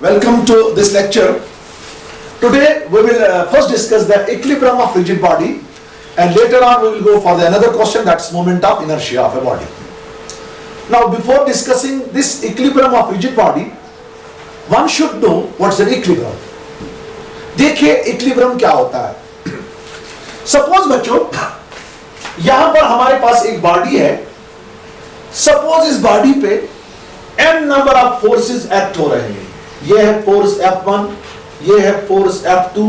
Welcome to this lecture. Today we will first discuss the equilibrium of rigid body, and later on we will go for the another question, that's moment of inertia of a body. Now before discussing this equilibrium of rigid body, one should know what's an equilibrium. देखिए equilibrium क्या होता है. Suppose बच्चों यहां पर हमारे पास एक body है. Suppose इस बॉडी पे n number of forces act हो रहे हैं. ये है फोर्स F1, ये है फोर्स F2,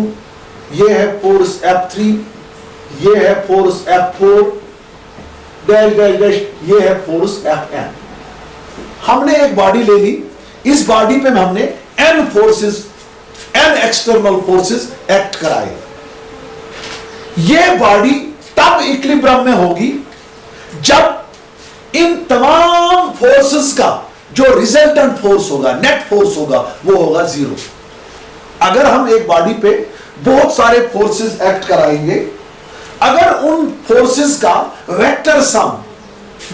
ये है फोर्स F3, ये है force F4, dash dash dash, ये है फोर्स Fn. हमने एक बॉडी ले ली. इस बॉडी पे हमने n forces, n external forces act कराए. ये बॉडी तब इक्विलिब्रियम में होगी जब इन तमाम फोर्सेस का जो रिजल्टेंट फोर्स होगा, नेट फोर्स होगा, वो होगा जीरो. अगर हम एक बॉडी पे बहुत सारे फोर्सेस एक्ट कराएंगे, अगर उन फोर्सेस का वेक्टर सम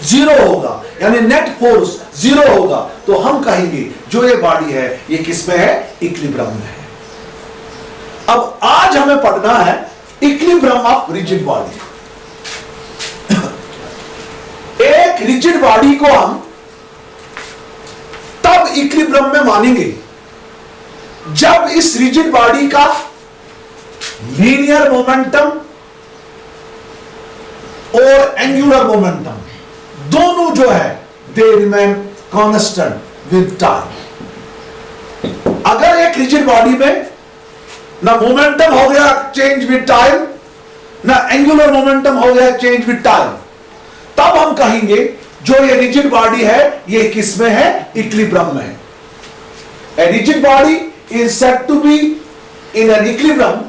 जीरो होगा, यानी नेट फोर्स जीरो होगा, तो हम कहेंगे जो ये बॉडी है ये किस में है? इक्विलिब्रियम में है. अब आज हमें पढ़ना है इक्विलिब्रियम ऑफ रिजिड बॉडी. एक रिजिड बॉडी को हम तब इक्विलिब्रियम में मानेंगे जब इस रिजिड बॉडी का लीनियर मोमेंटम और एंगुलर मोमेंटम दोनों जो है they remain constant with time. अगर एक रिजिड बॉडी में ना मोमेंटम हो गया चेंज विद टाइम, ना एंगुलर मोमेंटम हो गया चेंज विद टाइम, तब हम कहेंगे जो ये रिजिड बॉडी है ये किस में है? इक्विलिब्रियम में है. A rigid body is said to be in an equilibrium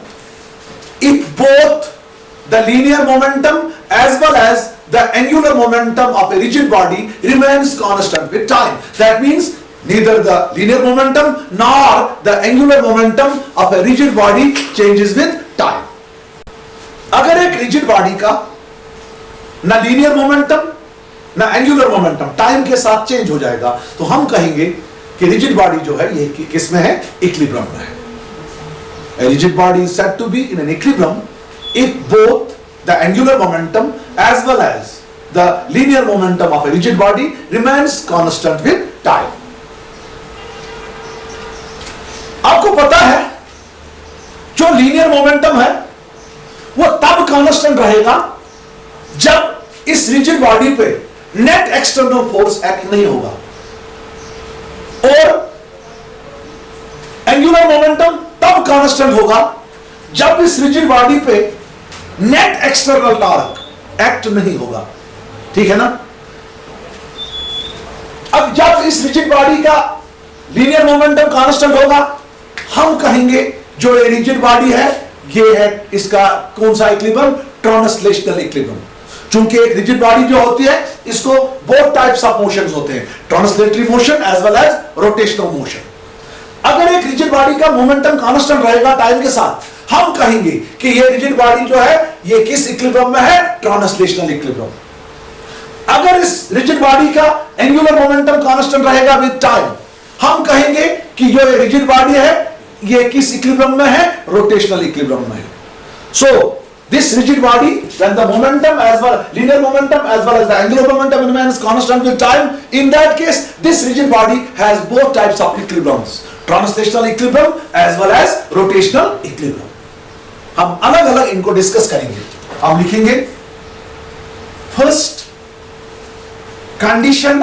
if both the linear momentum as well as the angular momentum of a rigid body remains constant with time. That means neither the linear momentum nor the angular momentum of a rigid body changes with time. अगर एक rigid body का ना linear momentum ना angular momentum time के साथ change हो जाएगा, तो हम कहेंगे कि रिजिड बॉडी जो है ये किस में है? इक्विलिब्रियम में है. A rigid body is said to be in an equilibrium if both the angular momentum as well as the linear momentum of a rigid body remains constant with time. आपको पता है जो लीनियर मोमेंटम है वो तब constant रहेगा जब इस रिजिड बॉडी पे नेट एक्सटर्नल फोर्स एक्ट नहीं होगा, और एंगुलर मोमेंटम तब कांस्टेंट होगा जब इस रिजिड बॉडी पे नेट एक्सटर्नल टॉर्क एक्ट नहीं होगा. ठीक है ना? अब जब इस रिजिड बॉडी का लीनियर मोमेंटम कांस्टेंट होगा, हम कहेंगे जो ये रिजिड बॉडी है ये है इसका कौन सा इक्विलिब्रियम? Translational equilibrium. चूंकि एक रिजिड बॉडी जो होती है इसको बोथ टाइप्स ऑफ मोशंस होते हैं, translatory motion as well as rotational motion. अगर एक रिजिड बॉडी का मोमेंटम कांस्टेंट रहेगा टाइम के साथ, हम कहेंगे कि ये रिजिड बॉडी जो है ये किस इक्विलिब्रियम में है? Translational equilibrium. अगर इस रिजिड बॉडी का एंगुलर मोमेंटम कांस्टेंट रहेगा विद टाइम, हम कहेंगे कि जो ये रिजिड बॉडी है ये किस इक्विलिब्रियम में है? रोटेशनल इक्विलिब्रियम में है. सो this rigid body, when the momentum as well, linear momentum as well as the angular momentum remains constant with time, in that case this rigid body has both types of equilibriums, translational equilibrium as well as rotational equilibrium. हम अलग अलग इनको discuss करेंगे. हम लिखेंगे first condition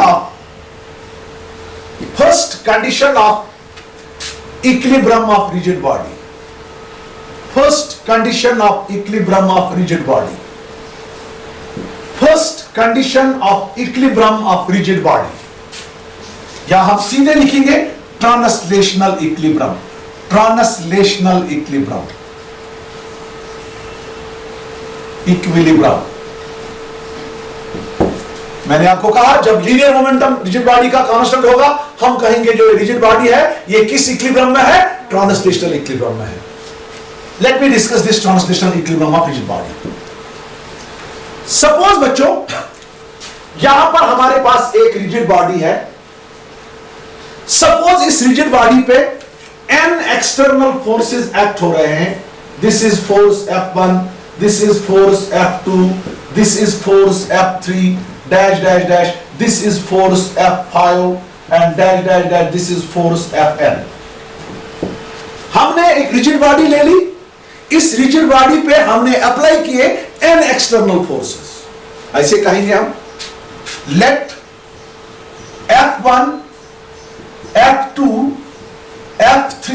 of equilibrium of rigid body. First condition of equilibrium of rigid body. First condition of equilibrium of rigid body. या हम सीधे लिखेंगे translational equilibrium. Translational equilibrium. Equilibrium. मैंने आपको कहा जब लीनियर मोमेंटम रिजिड बॉडी का कांस्टेंट होगा, हम कहेंगे जो रिजिड बॉडी है ये किस इक्विलिब्रियम में है? ट्रांसलेशनल इक्विलिब्रियम में है. Let me discuss this translational equilibrium of rigid body. Suppose बच्चों यहां पर हमारे पास एक रिजिड बॉडी है. सपोज इस रिजिड बॉडी पे n एक्सटर्नल फोर्सेस एक्ट हो रहे हैं, this is force F1, this is force F2, this is force F3 dash dash dash, this is force F5 and dash dash dash, this is force Fn। हमने एक rigid body ले ली, इस rigid body पे हमने apply किए n external forces. ऐसे कहेंगे हम, let F1, F2, F3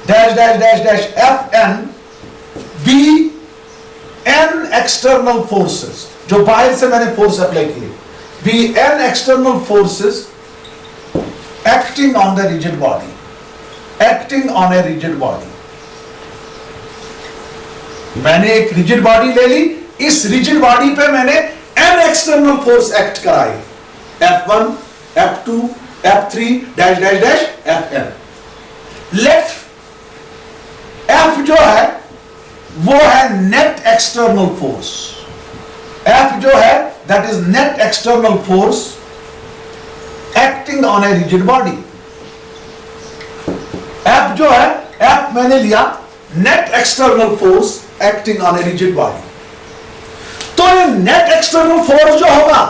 dash dash dash dash Fn be n external forces, जो बाहर से मैंने फोर्स अप्लाई किए, be n external forces acting on the rigid body, acting on a rigid body. मैंने एक रिजिड बॉडी ले ली, इस rigid body पे मैंने n एक्सटर्नल फोर्स एक्ट कराई, F1, F2, F3 dash dash dash Fn। Let F जो है वो है नेट एक्सटर्नल फोर्स, F जो है that is net external force acting on a rigid body. F जो है, F मैंने लिया net external force acting on a rigid body. तो ये नेट एक्सटर्नल फोर्स जो होगा,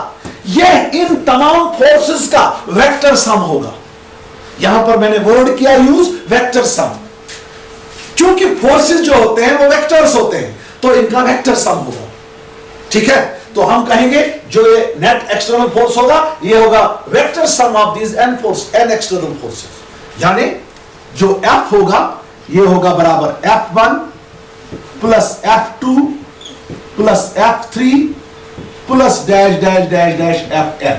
यह इन तमाम फोर्सेस का वेक्टर सम होगा। यहां पर मैंने वर्ड किया यूज वेक्टर सम, क्योंकि फोर्सेस जो होते हैं वो वेक्टर्स होते हैं, तो इनका वेक्टर सम होगा। ठीक है, तो हम कहेंगे जो ये नेट एक्सटर्नल फोर्स होगा, ये होगा vector sum of these n force, n external forces. यानी जो F होगा ये होगा बराबर F1 plus F2 plus F3 plus dash dash dash dash Fn।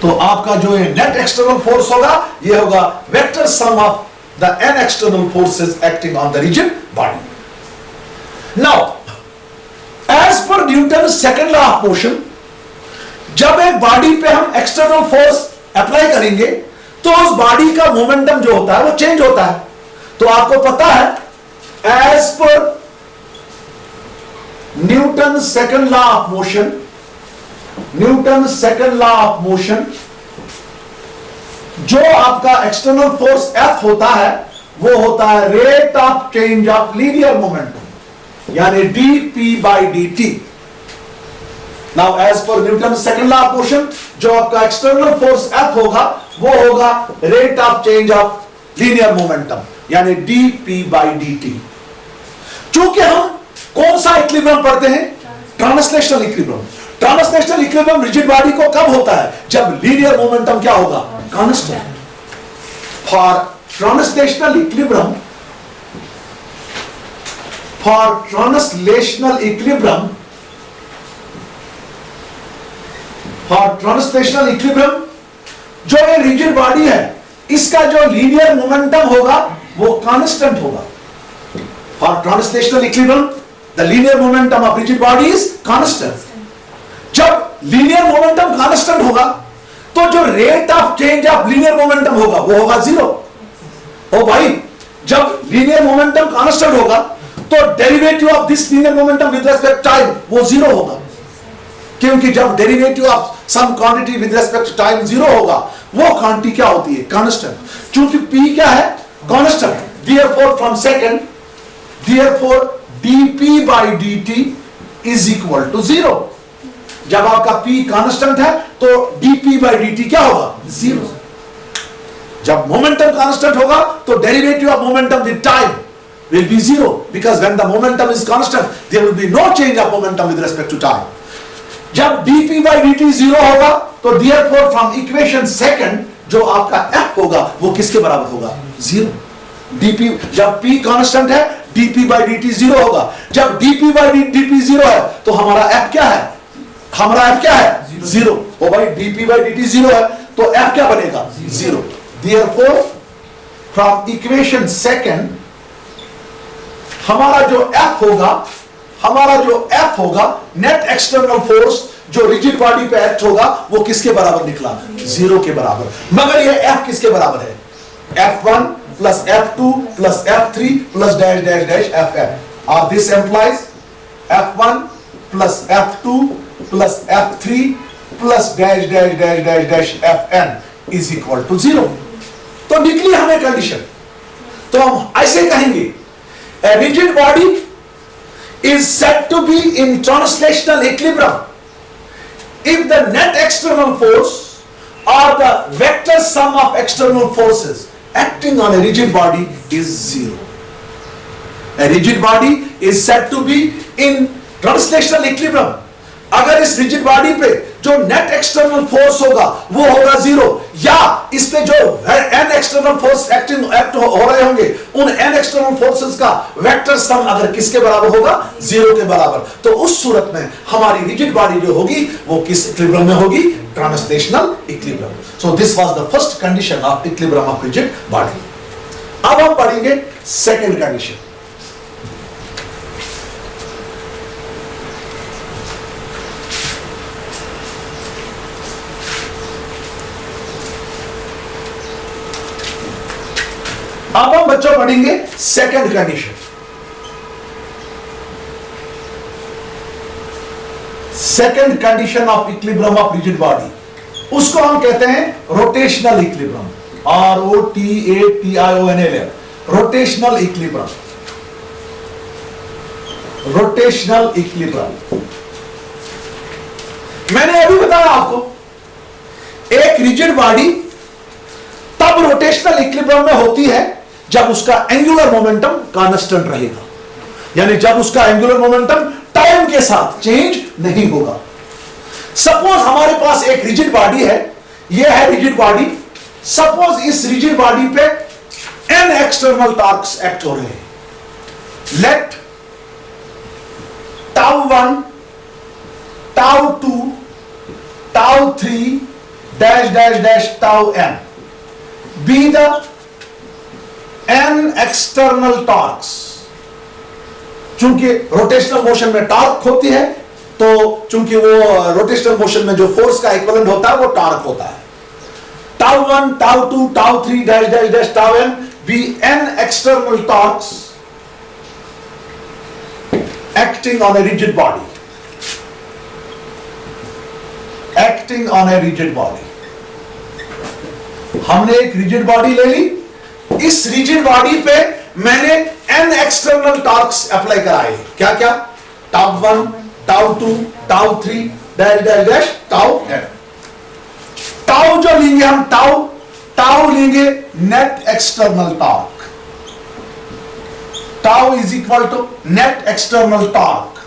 तो आपका जो ये नेट एक्सटर्नल फोर्स होगा, ये होगा vector sum of the n external forces acting on the rigid body. Now as per Newton second law of motion, जब एक body पे हम एक्सटर्नल फोर्स अप्लाई करेंगे तो उस बॉडी का मोमेंटम जो होता है वो चेंज होता है। तो आपको पता है as per Newton second law of motion, Newton second law of motion, जो आपका एक्सटर्नल फोर्स F होता है वो होता है rate of change of linear momentum, यानी dp/dt। Now as per Newton second law of motion, जो आपका एक्सटर्नल फोर्स F होगा वो होगा rate of change of linear momentum, यानी dp/dt। चूंकि हम कौन सा इक्विलिब्रियम पढ़ते हैं? Translational equilibrium. Translational equilibrium rigid body को कब होता है? जब लीनियर मोमेंटम क्या होगा? Constant. For translational equilibrium, for translational equilibrium, for translational equilibrium, जो ये रिजिड बॉडी है इसका जो लीनियर मोमेंटम होगा वो कांस्टेंट होगा। For translational equilibrium the linear momentum of rigid body is constant. जब लीनियर मोमेंटम कांस्टेंट होगा तो जो rate of change of linear momentum होगा वो होगा जीरो। ओ भाई, जब लीनियर मोमेंटम कांस्टेंट होगा तो derivative of this linear momentum with respect time वो जीरो होगा, क्योंकि जब derivative of some quantity with respect to time zero होगा, वो क्वांटिटी क्या होती है? कांस्टेंट। चूंकि p क्या है? Constant. Therefore from second, therefore dp/dt is equal to zero. जब आपका p कांस्टेंट है तो dp/dt क्या होगा? जीरो। जब मोमेंटम कांस्टेंट होगा तो derivative of momentum with time will be zero, because when the momentum is constant there will be no change of momentum with respect to time. जब dp/dt zero होगा तो therefore from equation second जो आपका f होगा वो किसके बराबर होगा? जीरो। dp, जब p कांस्टेंट है dp/dt जीरो होगा। जब dp/dt जीरो है तो हमारा f क्या है? हमारा f क्या है? जीरो। ओ भाई, dp/dt जीरो है तो f क्या बनेगा? Zero. therefore from equation second हमारा जो F होगा, हमारा जो F होगा नेट एक्सटर्नल फोर्स जो रिजिड बॉडी पे एक्ट होगा वो किसके बराबर निकला? जीरो के बराबर। मगर ये F किसके बराबर है? F1 plus F2 plus F3 plus dash dash dash Fn। और this employs F1 plus F2 plus F3 plus dash dash dash dash dash Fn is equal to zero. तो निकली हमें कंडीशन तो हम ऐसे कहेंगे, a rigid body is said to be in translational equilibrium if the net external force or the vector sum of external forces acting on a rigid body is zero. A rigid body is said to be in translational equilibrium. अगर इस rigid body पे जो net external force होगा वो होगा zero, या इस पे जो एन एक्सटर्नल फोर्स एक्ट हो रहे होंगे उन एन एक्सटर्नल फोर्सेस का वेक्टर सम अगर किसके बराबर होगा, जीरो के बराबर, तो उस सूरत में हमारी रिजिड बॉडी जो होगी वो किस इक्विलिब्रियम में होगी, translational equilibrium. So this was the first condition of equilibrium of rigid body. अब हम पढ़ेंगे सेकंड कंडीशन. अब हम बच्चों पढ़ेंगे second condition. Second condition of equilibrium of rigid body, उसको हम कहते हैं rotational equilibrium. ROTATIONL, rotational equilibrium. Rotational equilibrium मैंने अभी बताया आपको, एक रिजिड बॉडी तब रोटेशनल इक्विलिब्रियम में होती है जब उसका एंगुलर मोमेंटम कांस्टेंट रहेगा, यानी जब उसका एंगुलर मोमेंटम टाइम के साथ चेंज नहीं होगा. सपोज हमारे पास एक रिजिड बॉडी है, यह है रिजिड बॉडी. सपोज इस रिजिड बॉडी पे एन एक्सटर्नल टॉर्क्स एक्ट हो रहे हैं. Late τ1, τ2, τ3 dash dash dash τn be the n external torques. चूंकि रोटेशनल मोशन में टॉर्क होती है, तो चूंकि वो रोटेशनल मोशन में जो फोर्स का इक्विवेलेंट होता है वो टॉर्क होता है. τ1, τ2, τ3 dash dash dash τn be n external torques acting on a rigid body. Acting on a rigid body. हमने एक रिजिड बॉडी ले ली, इस रिजिड बॉडी पे मैंने एन एक्सटर्नल टॉर्क्स अप्लाई कराए. क्या क्या? τ1, τ2, τ3 dash dash dash τn. Tau जो लेंगे हम, टाउ लेंगे net external torque. Tau is equal to net external torque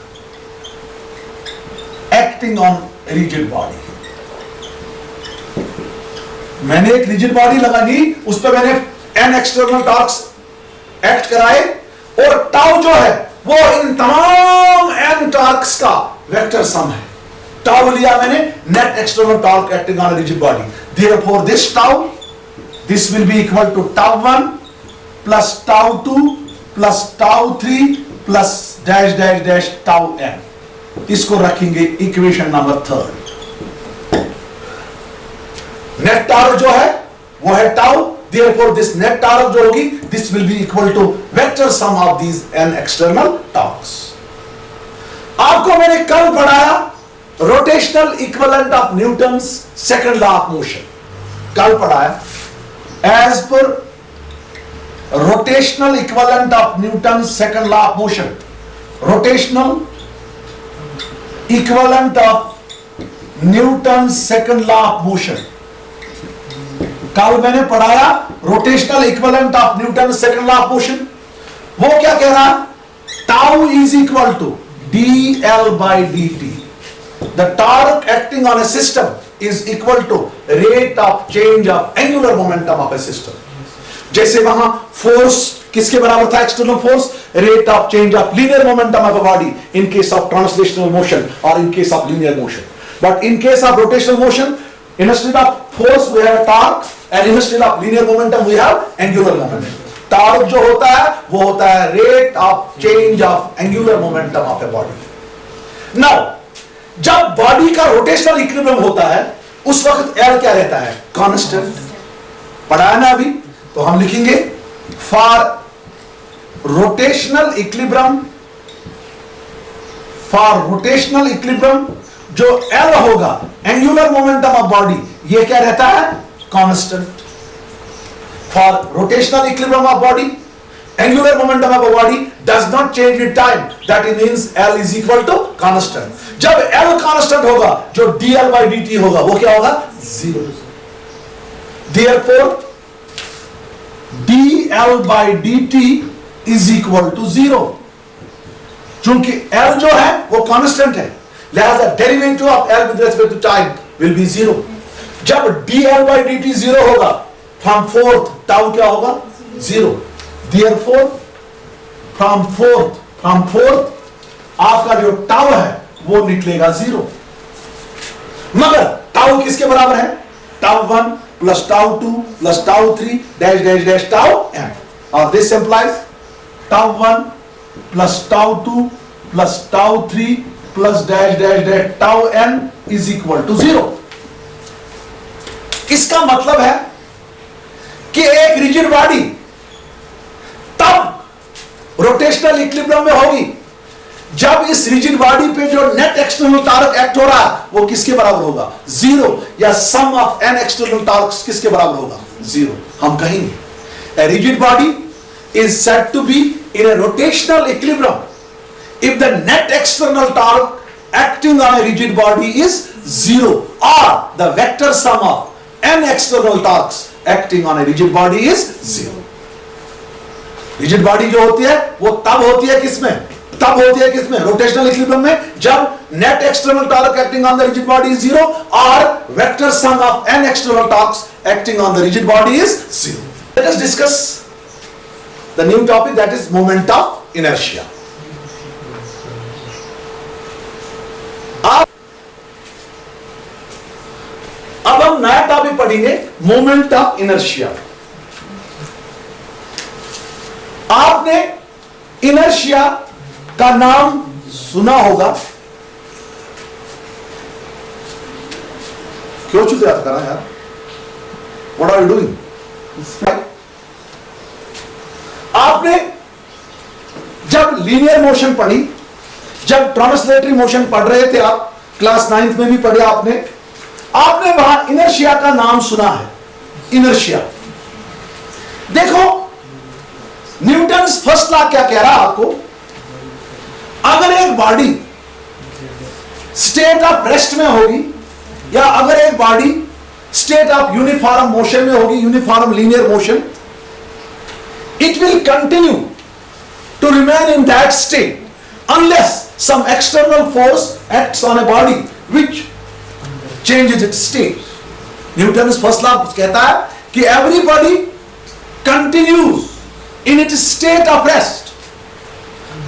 acting on rigid body. मैंने एक रिजिड बॉडी लगा दी, उस पर मैंने एन एक्सटर्नल टॉर्क्स एक्ट कराए, और टाउ जो है वो इन तमाम एन टॉर्क्स का वेक्टर सम है. टाउ लिया मैंने, net external torque acting on rigid body. Therefore this tau, this will be equal to τ1 plus τ2 plus τ3 plus dash dash dash τn. इसको रखेंगे इक्वेशन नंबर 3. नेट टॉर्क जो है वो है tau, therefore this net torque जो होगी this will be equal to vector sum of these n external torques. आपको मैंने कल पढ़ाया rotational equivalent of Newton's second law of motion. कल पढ़ाया as per rotational equivalent of Newton's second law of motion. Rotational equivalent of Newton's second law of motion. कल मैंने पढ़ाया rotational equivalent of Newton second law of motion. वो क्या कह रहा है? Tau is equal to dl/dt. The torque acting on a system is equal to rate of change of angular momentum of a system. जैसे वहां force किसके बराबर था, external force, rate of change of linear momentum of a body in case of translational motion और in case of linear motion. But in case of rotational motion, instead of force we have torque, and instead of linear momentum we have angular momentum. Torque जो होता है वो होता है rate of change of angular momentum of a body. Now जब body का rotational equilibrium होता है उस वक्त एल क्या रहता है, कांस्टेंट. पढ़ा है ना अभी, तो हम लिखेंगे for rotational equilibrium, for rotational equilibrium जो एल होगा एंगुलर मोमेंटम ऑफ बॉडी, ये क्या रहता है, constant. For rotational equilibrium of body angular momentum of a body does not change with time. That means L is equal to constant. जब L constant होगा, जो dl by dt होगा, वो क्या होगा? Zero. Therefore, dl by dt is equal to zero. चूंकि L जो है वो constant है, लिहाजा derivative of L with respect to time will be zero. जब dl by dt zero होगा, from fourth tau क्या होगा? Zero. Therefore, from fourth आपका जो टाउ है वो निकलेगा जीरो. मगर टाउ किसके बराबर है? Tau 1 plus tau 2 plus tau 3 dash dash dash tau n. और this implies tau 1 plus tau 2 plus tau 3 plus dash dash dash tau n is equal to zero. इसका मतलब है कि एक रिजिड बॉडी तब रोटेशनल इक्विलिब्रियम में होगी जब इस रिजिड बॉडी पे जो नेट एक्सटर्नल टॉर्क एक्ट हो रहा है वो किसके बराबर होगा? जीरो. या sum of n external torques किसके बराबर होगा? जीरो. हम कहेंगे a rigid body is said to be in a rotational equilibrium if the net external torque acting on a rigid body is zero और the vector sum of n external torques acting on a rigid body is zero. Rigid body जो होती है वो तब होती है किसमें? Rotational equilibrium में जब net external torque acting on the rigid body is zero और vector sum of n external torques acting on the rigid body is zero. Let us discuss the new topic that is moment of inertia. अब हम नया topic पढ़ेंगे, moment of inertia. आपने inertia का नाम सुना होगा. क्यों चुप याद करा यार? What are you doing? आपने जब लीनियर मोशन पढ़ी, जब ट्रांसलेटरी मोशन पढ़ रहे थे आप, क्लास 9th में भी पढ़े आपने वहां इनर्शिया का नाम सुना है. इनर्शिया देखो, न्यूटन्स फर्स्ट लॉ क्या कह रहा है आपको? अगर एक बॉडी स्टेट ऑफ रेस्ट में होगी या अगर एक body state of uniform motion में होगी, uniform linear motion, it will continue to remain in that state unless some external force acts on a body which changes its state. Newton's first law कहता है कि everybody continues in its state of rest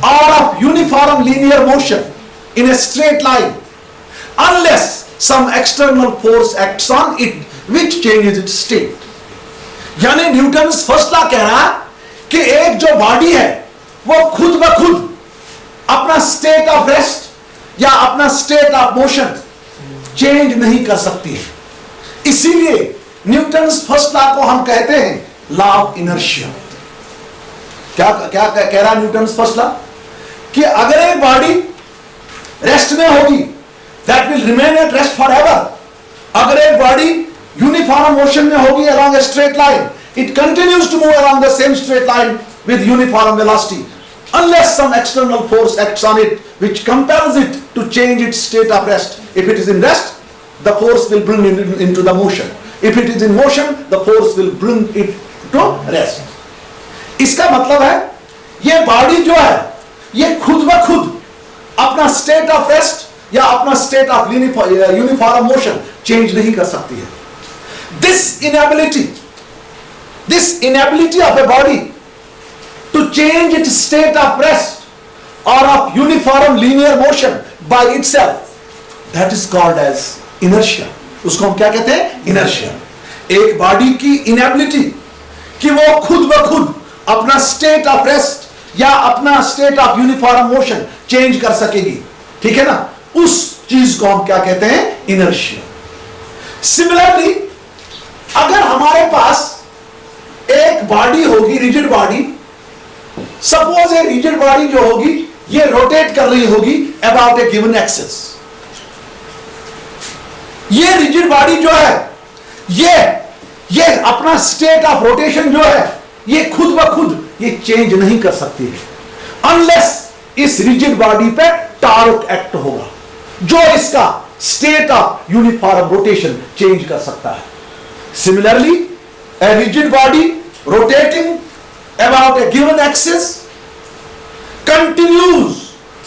or of uniform linear motion in a straight line unless some external force acts on it which changes its state. यानी Newton's first law कह रहा है कि एक जो बॉडी है वो खुद ब खुद अपना स्टेट ऑफ रेस्ट या अपना स्टेट ऑफ मोशन चेंज नहीं कर सकती है. इसीलिए न्यूटन्स फर्स्ट लॉ को हम कहते हैं लॉ ऑफ इनर्शिया. क्या क्या कह रहा न्यूटन्स फर्स्ट लॉ? कि अगर एक बॉडी रेस्ट में होगी that will remain at rest for ever. अगर एक बॉडी यूनिफॉर्म मोशन में होगी along a straight line, it continues to move along the same straight line with uniform velocity unless some external force acts on it which compels it to change its state of rest. If it is in rest, the force will bring it into the motion. If it is in motion, the force will bring it to rest. इसका मतलब है ये body जो है ये खुद ब खुद अपना स्टेट ऑफ रेस्ट या अपना state of uniform motion change नहीं कर सकती है. This inability of a body to change its state of rest or of uniform linear motion by itself, that is called as inertia. उसको हम क्या कहते हैं? inertia. एक बॉडी की inability कि वो खुद ब खुद अपना state of rest या अपना state of uniform motion change कर सकेगी, ठीक है ना? उस चीज को हम क्या कहते हैं? inertia. Similarly, अगर हमारे पास एक बॉडी होगी, rigid बॉडी, सपोज ए रिजिड बॉडी जो होगी ये रोटेट कर रही होगी अबाउट ए गिवन एक्सिस. ये रिजिड बॉडी जो है ये अपना स्टेट ऑफ रोटेशन जो है ये खुद ब खुद ये चेंज नहीं कर सकती है अनलेस इस रिजिड बॉडी पे टॉर्क एक्ट होगा जो इसका state of uniform rotation change कर सकता है. Similarly a rigid body rotating about a given axis continues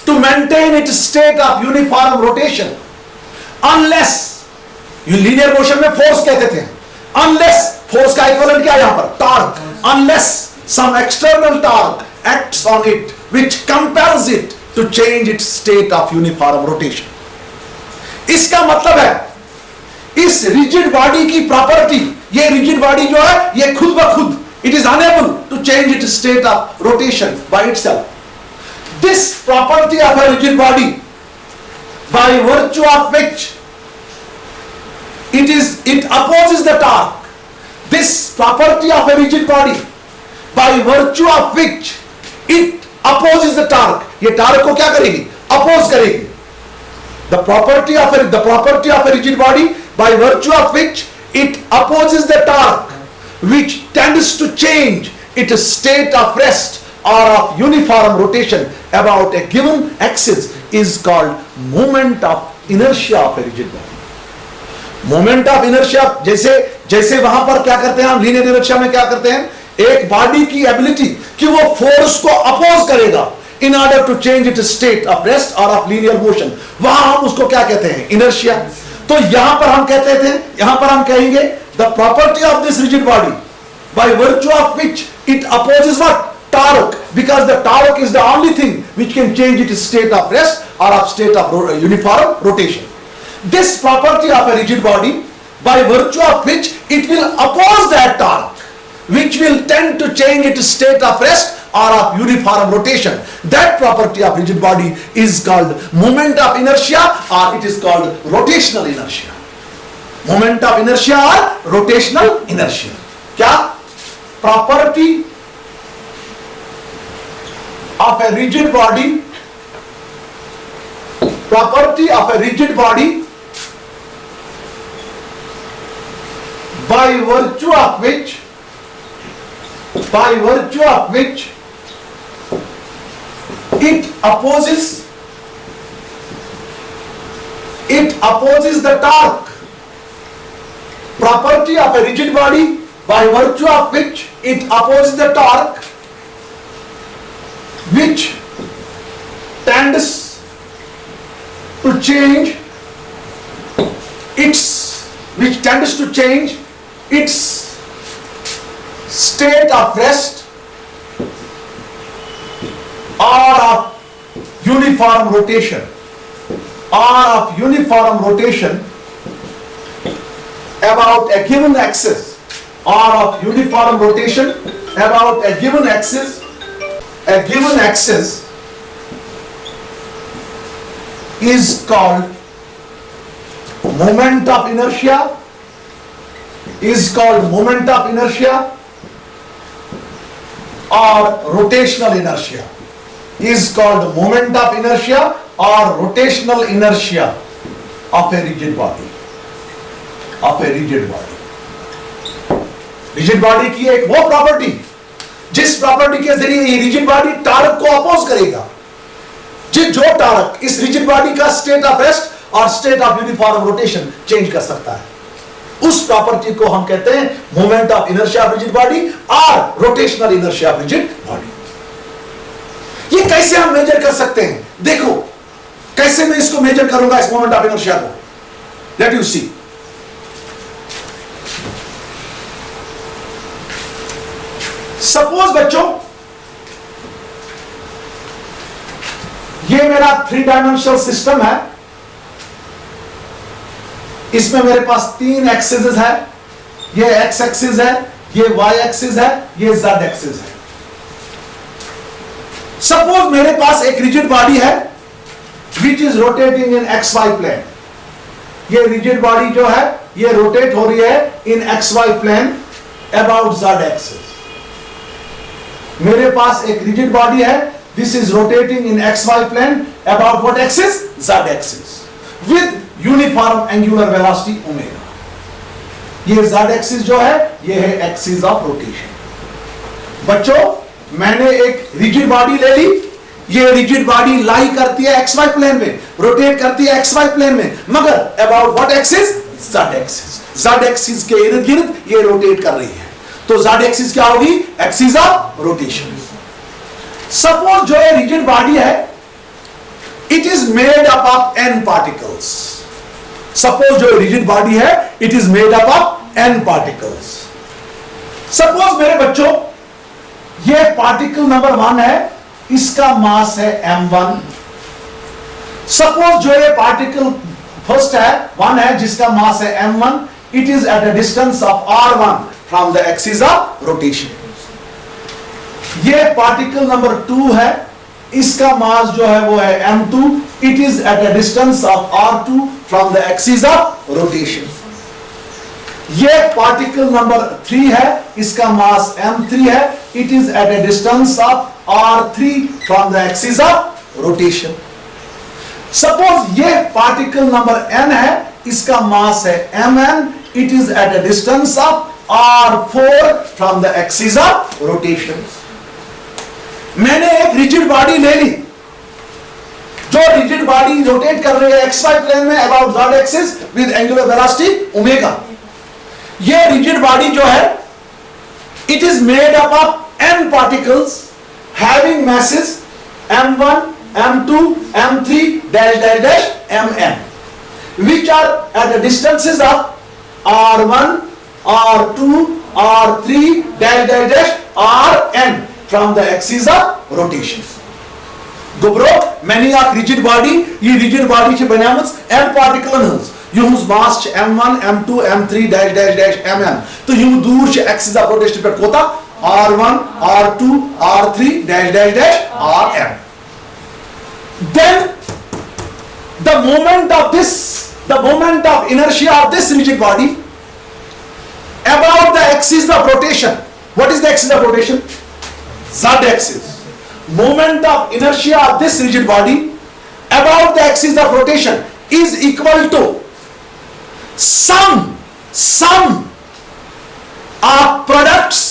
to maintain its state of uniform rotation unless, ये लीनियर मोशन में फोर्स कहते थे, unless फोर्स का इक्विवेलेंट क्या है यहां पर torque, unless some external torque acts on it which compels it to change its state of uniform rotation. इसका मतलब है इस रिजिड बॉडी की प्रॉपर्टी, ये रिजिड बॉडी जो है ये खुद ब खुद it is unable to change its state of rotation by itself. This property of a rigid body by virtue of which it opposes the torque. This property of a rigid body by virtue of which it opposes the torque, ये torque को क्या करेगी, oppose करेगी. The property of a rigid body by virtue of which it opposes the torque which tends to change its state of rest or of uniform rotation about a given axis is called moment of inertia of a rigid body. Moment of inertia, जैसे वहां पर क्या करते हैं हम linear inertia में क्या करते हैं, एक बॉडी की एबिलिटी कि वो फोर्स को अपोज करेगा in order to change its state of rest or of linear motion, वहां हम उसको क्या कहते हैं, inertia. तो यहां पर हम कहते थे, यहां पर हम कहेंगे the property of this rigid body by virtue of which it opposes what, torque, because the torque is the only thing which can change its state of rest or of state of uniform rotation. This property of a rigid body by virtue of which it will oppose that torque which will tend to change its state of rest or of uniform rotation, that property of rigid body is called moment of inertia or it is called rotational inertia. Moment of inertia or rotational inertia. क्या property of a rigid body, property of a rigid body by virtue of which it opposes the torque. Property of a rigid body by virtue of which it opposes the torque which tends to change its state of rest or of uniform rotation about a given axis is called moment of inertia or rotational inertia, is called moment of inertia or rotational inertia of a rigid body. Rigid body की एक वो property जिस property के जरिए ये rigid body torque को oppose करेगा, जो टॉर्क इस रिजिड बॉडी का स्टेट ऑफ रेस्ट और state of uniform rotation change कर सकता है, उस प्रॉपर्टी को हम कहते हैं moment of inertia of rigid body और rotational inertia of rigid body. ये कैसे हम मेजर कर सकते हैं, देखो कैसे मैं इसको मेजर करूंगा इस मोमेंट ऑफ इनर्शिया को. Let you see. सपोज बच्चों ये मेरा 3 डायमेंशनल सिस्टम है, इसमें मेरे पास 3 एक्सिस है, ये एक्स एक्सिस है, ये वाई एक्सिस है, ये जेड एक्सिस है. सपोज मेरे पास एक रिजिड बॉडी है which is rotating in x y plane. ये रिजिड बॉडी जो है ये रोटेट हो रही है in x y plane about z axis. मेरे पास एक रिजिड बॉडी है, this is rotating in x y plane about what axis, z axis, with uniform angular velocity omega. ये जेड एक्सिस जो है ये है एक्सिस ऑफ रोटेशन. बच्चों मैंने एक रिजिड बॉडी ले ली, ये रिजिड बॉडी लाई करती है एक्स वाई प्लेन में, रोटेट करती है एक्स वाई प्लेन में, मगर about what axis? Z axis. Z axis के इर्द गिर्द ये रोटेट कर रही है, तो जेड एक्सिस क्या होगी? Axis of rotation. सपोज जो ये रिजिड बॉडी है, it is made up of n particles. Suppose जो रिजिड बॉडी है, it is made up of n particles. Suppose मेरे बच्चों, ये पार्टिकल नंबर 1 है, इसका मास है m1। सपोज जो ये पार्टिकल फर्स्ट है 1 है, जिसका मास है m1, it is at a distance of r1 from the axis of rotation. ये पार्टिकल नंबर 2 है, इसका मास जो है वो है m2, it is at a distance of r2 from the axis of rotation. ये पार्टिकल नंबर 3 है, इसका मास m3 है, it is at a distance of r3 from the axis of rotation. Suppose ये पार्टिकल नंबर n है, इसका मास है mn, it is at a distance of r4 from the axis of rotation. मैंने एक rigid body ले ली, जो rigid body rotate कर रही है एक्स वाई प्लेन में about z axis with angular velocity omega. ये रिजिड बॉडी जो है, it is made up of n particles having masses m1, m2, m3 dash dash dash mn, which are at the distances of r1, r2, r3 dash dash dash rn from the axis of rotation. Dobro, many are rigid body, ये rigid body चे बनामत n particles, यूँ mass चे m1, m2, m3 dash dash dash mn, तो यूँ दूर चे axis of rotation पर कोता r1, r2, r3 dash dash dash rm. Then the moment of inertia of this rigid body about the axis of rotation. What is the axis of rotation? Z axis. Moment of inertia of this rigid body about the axis of rotation is equal to sum of products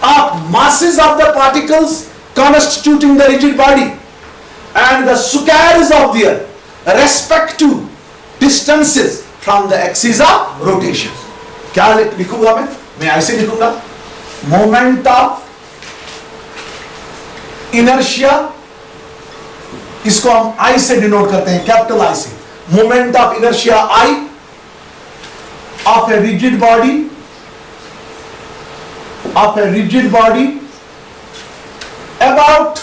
of masses of the particles constituting the rigid body and the squares of their respective distances from the axis of rotation. क्या लिखूंगा मैं ऐसे लिखूंगा, moment of inertia, इसको हम आई से denote करते हैं, कैपिटल आई से। Moment of inertia I of A rigid body about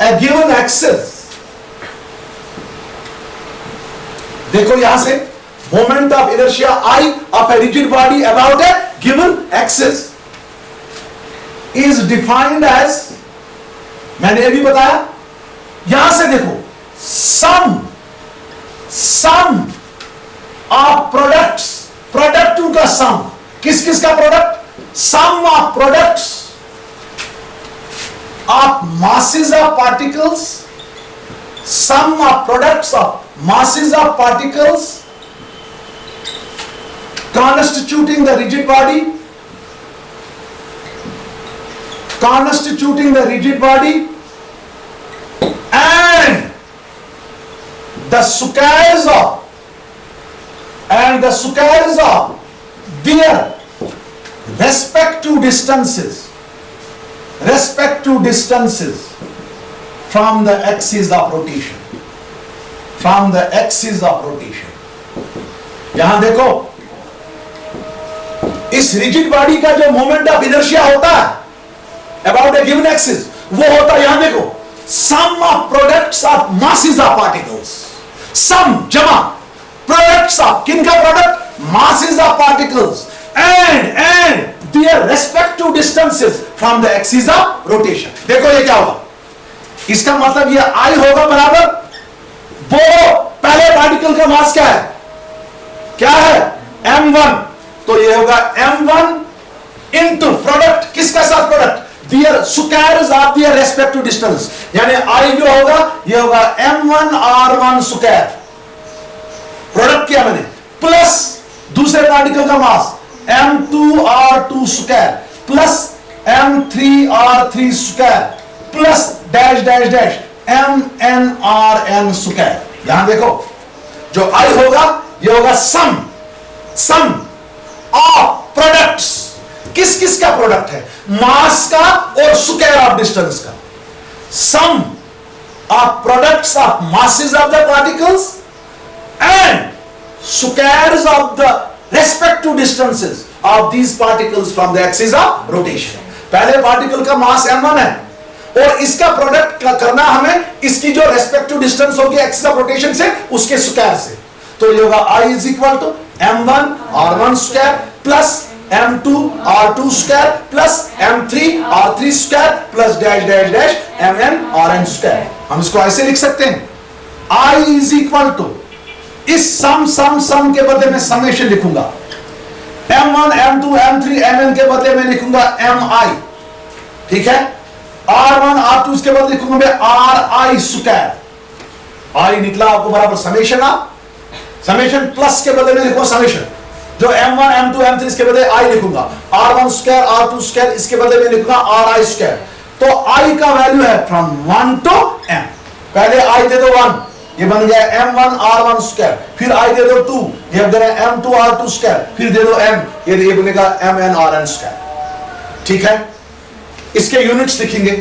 A given axis. देखो यहां से moment of inertia I of a rigid body about a given axis is defined as, मैंने ये भी बताया, यहां से देखो sum of products, प्रोडक्ट का सम, किस किस का product? sum of products of masses of particles, sum of products of masses of particles constituting the rigid body and the squares of their respective distances from the axis of rotation. यहां देखो, इस rigid body का जो moment of inertia होता है about A given axis, वो होता है, यहां देखो, sum of products of masses of particles. Sum जमा प्रोडक्ट्स ऑफ, किनका product? Masses of particles and their respective distances from the axis of rotation. देखो ये क्या होगा, इसका मतलब ये आई होगा बराबर, वो पहले पार्टिकल का मास क्या है m1, तो ये होगा m1 इनटू प्रोडक्ट, किसका साथ product? Their squares of their respective distance, यानी आई जो होगा ये होगा m1 r1 स्क्वायर, प्रोडक्ट किया मैंने, प्लस दूसरे पार्टिकल का मास m2 r2 square, plus m3r3 square plus dash dash dash mnrn square. यहां देखो जो I होगा ये होगा सम ऑफ प्रोडक्ट्स। किस किस का प्रोडक्ट है? मास का और स्क्वायर ऑफ डिस्टेंस का। Sum of products of masses of the particles and squares of the respective distances of these particles from the axis of rotation। पहले पार्टिकल का मास m1 है और इसका प्रोडक्ट करना हमें इसकी जो रेस्पेक्टिव डिस्टेंस होगी एक्सिस ऑफ रोटेशन से उसके स्क्वायर से। तो ये होगा I is equal to m1 r1 square plus m2 r2 square plus m3 r3 square plus dash dash dash mn rn square. हम इसको ऐसे लिख सकते हैं I इज इक्वल टू, इस सम के बदले में समेशन लिखूंगा, m1 m2 m3 mn के बदले में लिखूंगा mi, ठीक है। r1 r2 इसके बदले लिखूंगा मैं ri स्क्वायर। I निकला आपको बराबर समेशन ऑफ, समेशन प्लस के बदले में लिखूंगा समेशन, जो m1 m2 m3 इसके बदले I लिखूंगा, r1 स्क्वायर r2 स्क्वायर इसके बदले में लिखूंगा ri स्क्वायर। तो I का वैल्यू है फ्रॉम 1 टू m। पहले I दे दो 1, ये बन गया m1 r1 स्क्वायर, फिर I दे दो 2, ये बन गया m2 r2 स्क्वायर, फिर दे दो m, ये बनेगा mn rn स्क्वायर, ठीक है। इसके यूनिट्स लिखेंगे,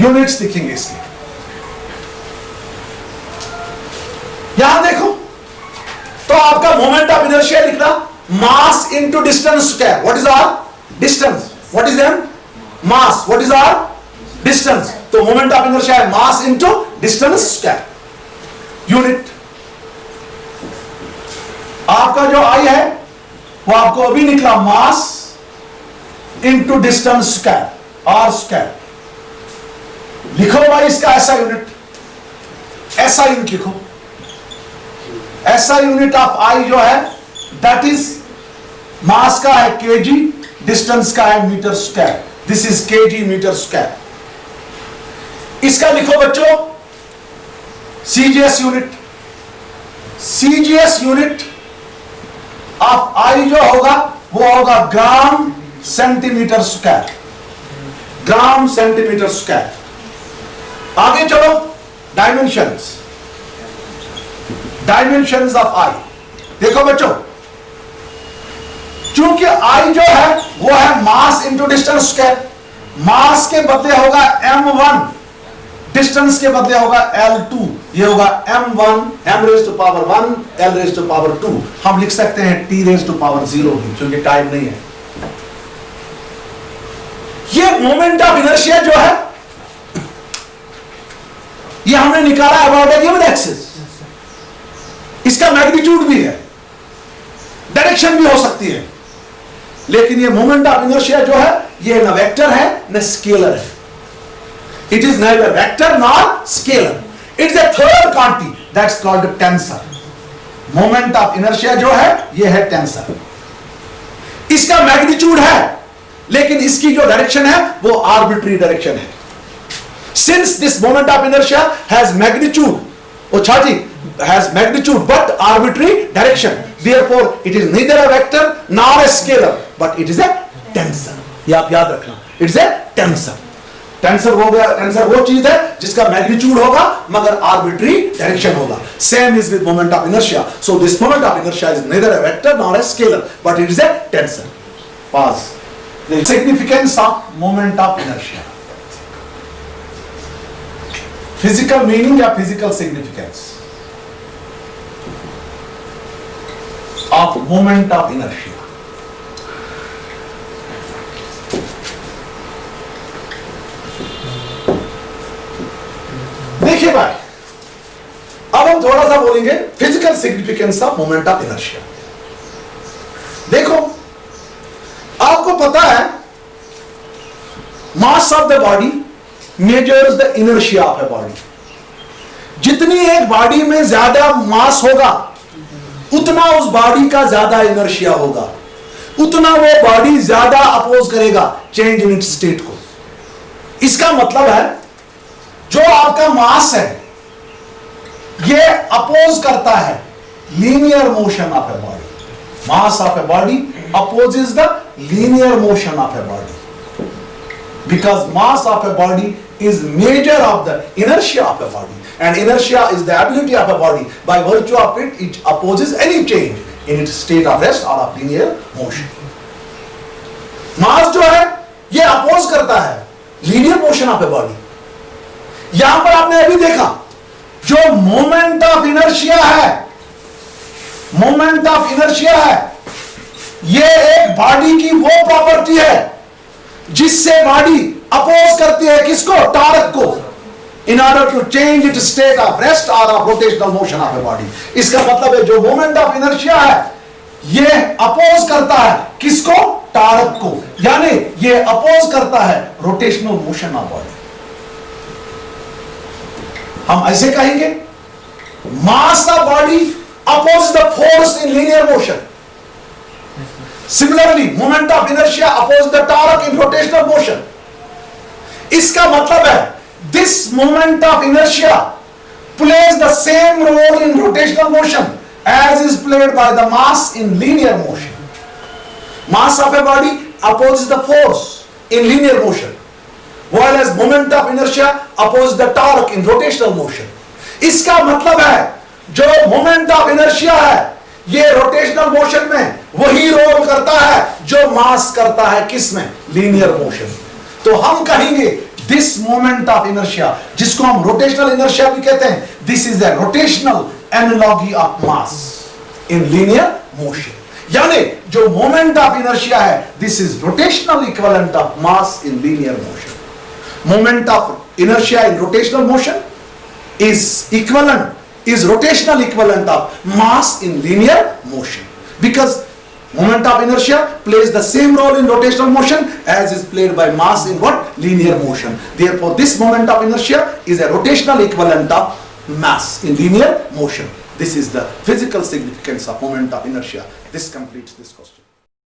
यूनिट्स लिखेंगे इसके। यहां देखो तो आपका मोमेंट ऑफ इनर्शिया लिखना mass into distance square. What is our distance, what is M mass, what is our distance. तो मोमेंट ऑफ इनर्शिया है mass into distance square. Unit आपका जो आई है वो आपको अभी निकला mass into distance square R square. लिखो भाई इसका ऐसा यूनिट, ऐसा यूनिट लिखो, ऐसा यूनिट ऑफ आई जो है दैट इज मास का है केजी, डिस्टेंस का है metre square. This is KG metre square. इसका लिखो बच्चों CGS unit, CGS unit of I जो होगा वो होगा gram centimetre square, gram centimetre square. आगे चलो डायमेंशंस, डायमेंशंस ऑफ आई देखो बच्चों, चूंकि आई जो है वो है मास इंटू डिस्टेंस स्क्वायर। मास के बदले होगा m1, डिस्टेंस के बदले होगा L2, ये होगा m1 m raise to power 1 L raise to power 2। हम लिख सकते हैं t रेज़ टू पावर 0 भी, क्योंकि टाइम नहीं है। ये मोमेंट ऑफ इनर्शिया जो है ये हमने निकाला अबाउट ए गिवन एक्सिस। इसका मैग्नीट्यूड भी है, डायरेक्शन भी हो सकती है, लेकिन ये मोमेंट ऑफ इनर्शिया जो है ये न वेक्टर है न स्केलर है। It is neither vector nor scalar, it is a third quantity that's called tensor. Moment of inertia जो है ये है टेंसर। इसका मैग्नीट्यूड है लेकिन इसकी जो डायरेक्शन है वो आर्बिट्री डायरेक्शन है। Since this moment of inertia has magnitude, ओ छाती has magnitude but arbitrary direction, therefore it is neither a vector nor a scalar but it is a tensor। ये आप याद रखना, it is a tensor। Tensor हो गया, tensor वो चीज है जिसका मैग्नीट्यूड होगा मगर आर्बिट्री डायरेक्शन होगा। Same is with moment of inertia, so this moment of inertia is neither a vector nor a scalar but it is a tensor। pause। the significance of moment of inertia, physical meaning या physical significance of moment of inertia। देखिए भाई अब हम थोड़ा सा बोलेंगे physical significance of moment of inertia. देखो आपको पता है mass of the body measures the inertia of a body. जितनी एक बॉडी में ज्यादा मास होगा उतना उस बॉडी का ज्यादा इनर्शिया होगा, उतना वो बॉडी ज्यादा अपोज करेगा चेंज इन इट्स स्टेट को। इसका मतलब है जो आपका मास है ये अपोज करता है linear motion of a body. Mass of a body opposes the linear motion of a body. Because mass of a body is measure of the inertia of a body, and inertia is the ability of a body. By virtue of it, it opposes any change in its state of rest or of linear motion. मास जो है ये oppose करता है linear motion of a body. यहां पर आपने अभी देखा जो मोमेंट ऑफ इनर्शिया है, मोमेंट ऑफ इनर्शिया है, ये एक बॉडी की वो प्रॉपर्टी है जिससे बॉडी अपोज करती है किसको? टॉर्क को, in order to change it state of rest और of rotational motion of a body. इसका मतलब है जो मोमेंट ऑफ इनर्शिया है ये अपोज करता है किसको? टॉर्क को, यानी ये अपोज करता है रोटेशनल मोशन ऑफ बॉडी. हम ऐसे कहेंगे mass of body oppose the force in linear motion. Similarly, moment of inertia opposes the torque in rotational motion. इसका मतलब है this moment of inertia plays the same role in rotational motion as is played by the mass in linear motion. Mass of a body opposes the force in linear motion, while as moment of inertia opposes the torque in rotational motion. इसका मतलब है जो moment of inertia है ये rotational motion में वही role करता है जो मास करता है किसमें? Linear motion. तो हम कहेंगे दिस मोमेंट ऑफ इनर्शिया, जिसको हम रोटेशनल इनर्शिया भी कहते हैं, this is a rotational analogy of mass in linear motion. यानी जो मोमेंट ऑफ इनर्शिया है this is rotational equivalent of mass in linear motion. Moment of inertia in rotational motion is rotational equivalent of mass in linear motion, because moment of inertia plays the same role in rotational motion as is played by mass in what? Linear motion. Therefore this moment of inertia is a rotational equivalent of mass in linear motion. This is the physical significance of moment of inertia. This completes this question.